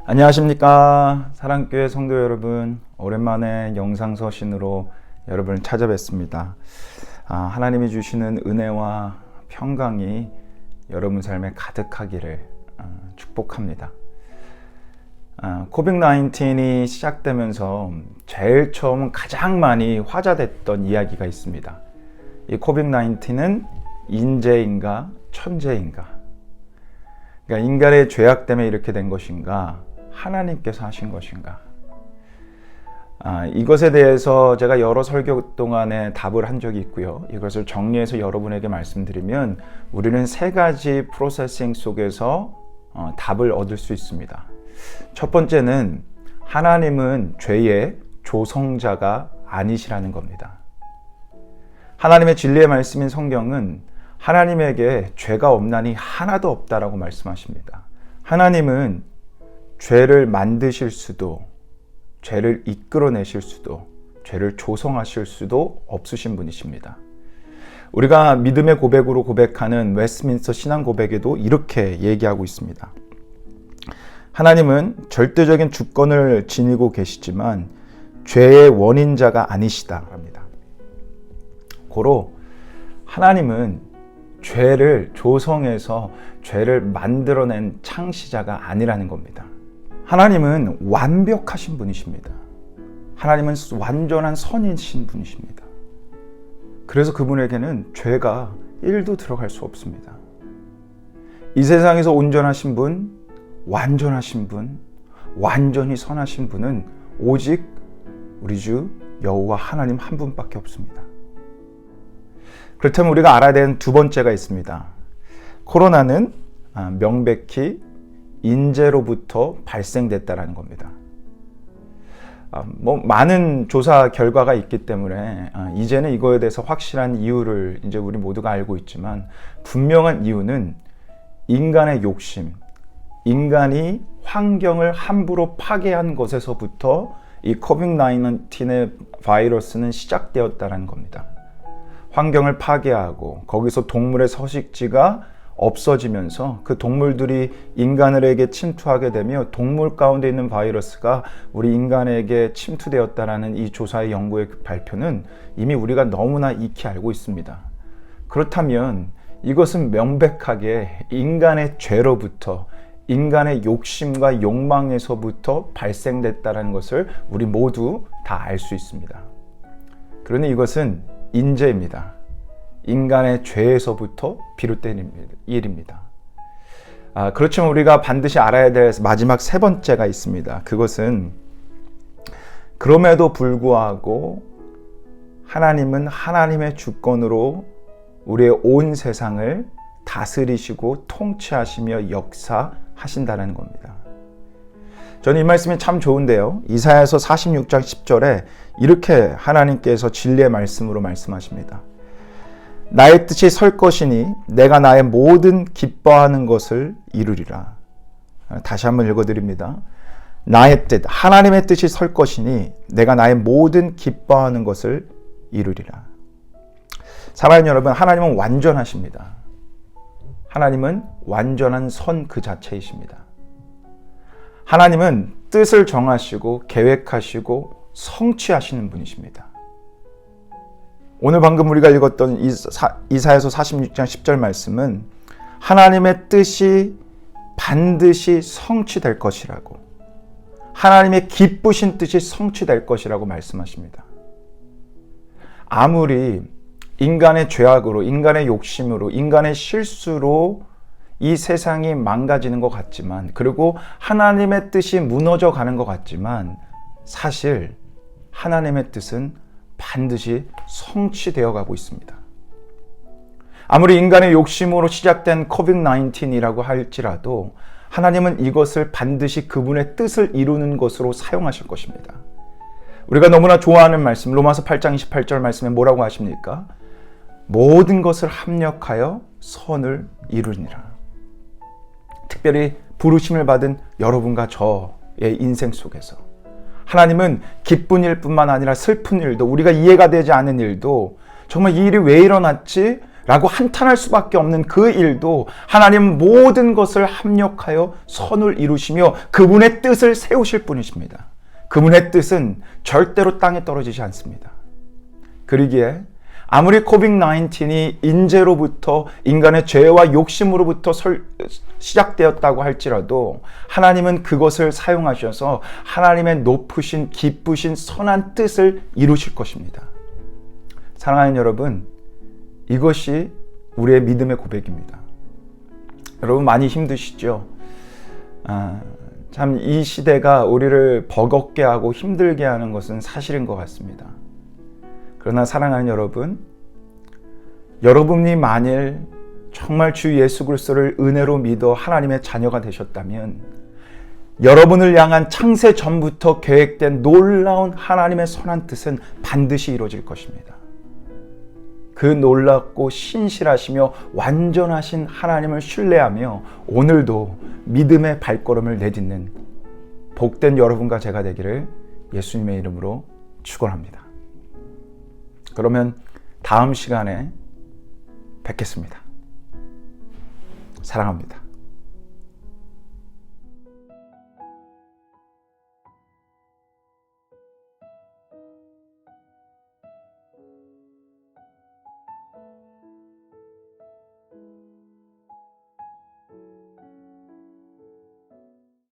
안녕하십니까 사랑교회 성도 여러분, 오랜만에 영상 서신으로 여러분을 찾아뵙습니다. 하나님이 주시는 은혜와 평강이 여러분 삶에 가득하기를 축복합니다. 코빅-19이 시작되면서 제일 처음 가장 많이 화제됐던 이야기가 있습니다. 이 코빅-19은 인재인가 천재인가, 그러니까 인간의 죄악 때문에 이렇게 된 것인가, 하나님께서 하신 것인가. 이것에 대해서 제가 여러 설교 동안에 답을 한 적이 있고요. 이것을 정리해서 여러분에게 말씀드리면 우리는 세 가지 프로세싱 속에서 답을 얻을 수 있습니다. 첫 번째는 하나님은 죄의 조성자가 아니시라는 겁니다. 하나님의 진리의 말씀인 성경은 하나님에게 죄가 없나니 하나도 없다라고 말씀하십니다. 하나님은 죄를 만드실 수도, 죄를 이끌어내실 수도, 죄를 조성하실 수도 없으신 분이십니다. 우리가 믿음의 고백으로 고백하는 웨스트민스터 신앙 고백에도 이렇게 얘기하고 있습니다. 하나님은 절대적인 주권을 지니고 계시지만 죄의 원인자가 아니시다 합니다. 고로 하나님은 죄를 조성해서 죄를 만들어낸 창시자가 아니라는 겁니다. 하나님은 완벽하신 분이십니다. 하나님은 완전한 선이신 분이십니다. 그래서 그분에게는 죄가 1도 들어갈 수 없습니다. 이 세상에서 온전하신 분, 완전하신 분, 완전히 선하신 분은 오직 우리 주 여호와 하나님 한 분밖에 없습니다. 그렇다면 우리가 알아야 되는 두 번째가 있습니다. 코로나는 명백히 인재로부터 발생됐다라는 겁니다. 많은 조사 결과가 있기 때문에 이제는 이거에 대해서 확실한 이유를 이제 우리 모두가 알고 있지만, 분명한 이유는 인간의 욕심, 인간이 환경을 함부로 파괴한 것에서부터 이 코빅-19의 바이러스는 시작되었다는 겁니다. 환경을 파괴하고 거기서 동물의 서식지가 없어지면서 그 동물들이 인간에게 침투하게 되며 동물 가운데 있는 바이러스가 우리 인간에게 침투되었다라는 이 조사의 연구의 발표는 이미 우리가 너무나 익히 알고 있습니다. 그렇다면 이것은 명백하게 인간의 죄로부터, 인간의 욕심과 욕망에서부터 발생됐다는 것을 우리 모두 다 알 수 있습니다. 그러니 이것은 인재입니다. 인간의 죄에서부터 비롯된 일입니다. 그렇지만 우리가 반드시 알아야 될 마지막 세 번째가 있습니다. 그것은 그럼에도 불구하고 하나님은 하나님의 주권으로 우리의 온 세상을 다스리시고 통치하시며 역사하신다는 겁니다. 저는 이 말씀이 참 좋은데요. 이사야서 46장 10절에 이렇게 하나님께서 진리의 말씀으로 말씀하십니다. 나의 뜻이 설 것이니 내가 나의 모든 기뻐하는 것을 이루리라. 다시 한번 읽어드립니다. 나의 뜻, 하나님의 뜻이 설 것이니 내가 나의 모든 기뻐하는 것을 이루리라. 사랑하는 여러분, 하나님은 완전하십니다. 하나님은 완전한 선 그 자체이십니다. 하나님은 뜻을 정하시고 계획하시고 성취하시는 분이십니다. 오늘 방금 우리가 읽었던 이사야서 46장 10절 말씀은 하나님의 뜻이 반드시 성취될 것이라고, 하나님의 기쁘신 뜻이 성취될 것이라고 말씀하십니다. 아무리 인간의 죄악으로, 인간의 욕심으로, 인간의 실수로 이 세상이 망가지는 것 같지만, 그리고 하나님의 뜻이 무너져 가는 것 같지만, 사실 하나님의 뜻은 반드시 성취되어 가고 있습니다. 아무리 인간의 욕심으로 시작된 코빅-19이라고 할지라도 하나님은 이것을 반드시 그분의 뜻을 이루는 것으로 사용하실 것입니다. 우리가 너무나 좋아하는 말씀, 로마서 8장 28절 말씀에 뭐라고 하십니까? 모든 것을 합력하여 선을 이루니라. 특별히 부르심을 받은 여러분과 저의 인생 속에서 하나님은 기쁜 일뿐만 아니라 슬픈 일도, 우리가 이해가 되지 않은 일도, 정말 이 일이 왜 일어났지? 라고 한탄할 수밖에 없는 그 일도 하나님 모든 것을 합력하여 선을 이루시며 그분의 뜻을 세우실 분이십니다. 그분의 뜻은 절대로 땅에 떨어지지 않습니다. 그러기에 아무리 코비드-19이 인재로부터 인간의 죄와 욕심으로부터 시작되었다고 할지라도 하나님은 그것을 사용하셔서 하나님의 높으신 기쁘신 선한 뜻을 이루실 것입니다. 사랑하는 여러분, 이것이 우리의 믿음의 고백입니다. 여러분 많이 힘드시죠? 참 이 시대가 우리를 버겁게 하고 힘들게 하는 것은 사실인 것 같습니다. 그러나 사랑하는 여러분, 여러분이 만일 정말 주 예수 그리스도를 은혜로 믿어 하나님의 자녀가 되셨다면 여러분을 향한 창세 전부터 계획된 놀라운 하나님의 선한 뜻은 반드시 이루어질 것입니다. 그 놀랍고 신실하시며 완전하신 하나님을 신뢰하며 오늘도 믿음의 발걸음을 내딛는 복된 여러분과 제가 되기를 예수님의 이름으로 축원합니다. 그러면 다음 시간에 뵙겠습니다. 사랑합니다.